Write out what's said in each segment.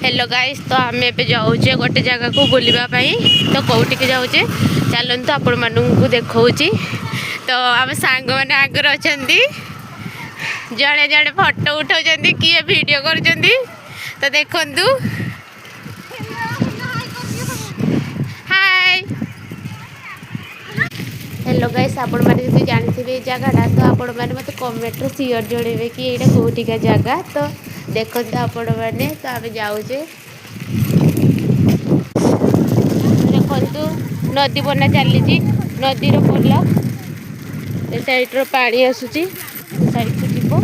hello guys तो आम ए जाऊे गोटे जगह को बुलवाई तो कौटिक जाऊे चलतु आपण मानू देखा तो आम सांग मैंने आगर अच्छा जड़े जड़े फटो उठाऊँ किए वीडियो कर तो देखु हाय हेलो गाइस आपण मैंने जब जानते जगहटा तो आपण मैंने मत कमेंट शेयर जोड़े कि यहाँ कौटिका जगह तो देखते आपण मैंने तो आम जाऊे देखु नदी बना चली नदीर पोल साइड्र पानी आसूची साइड को जीव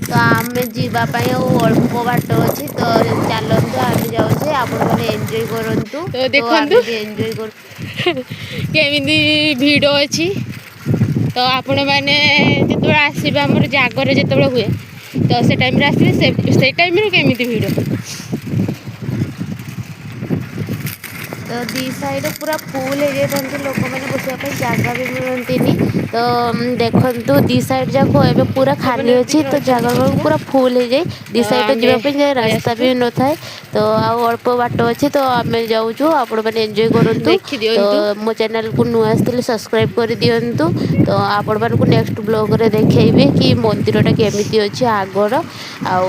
तो आम जावाई अल्प बाट अच्छी तो चलतु आम जाऊे आपण मैंने एंजॉय करूँ तो देखो एंजॉय कर केमी भिड़ अच्छी तो आपण मैंने जो आसवे आम जागर जो हुए तो से टाइम आसवे से टाइम केमी भिड़ तो दी साइड पूरा फुल हो जाती लोक मैंने बसवाई जगह भी मिलती तो देखु दी साइड जाक ए पूरा खाली अच्छी तो जगह पूरा फुल हो जाए दी साइड जावाई रास्ता भी न थाए तो अल्प बाट अच्छी तो आम जाऊँ आपण मैंने एंजॉय करूँ तो मो चैनल को नुआ आसते सब्सक्राइब कर दिंतु तो आपण मानक नेक्स्ट ब्लॉग रे देखेबी कि मंदिरटा केमी अच्छी आगर आ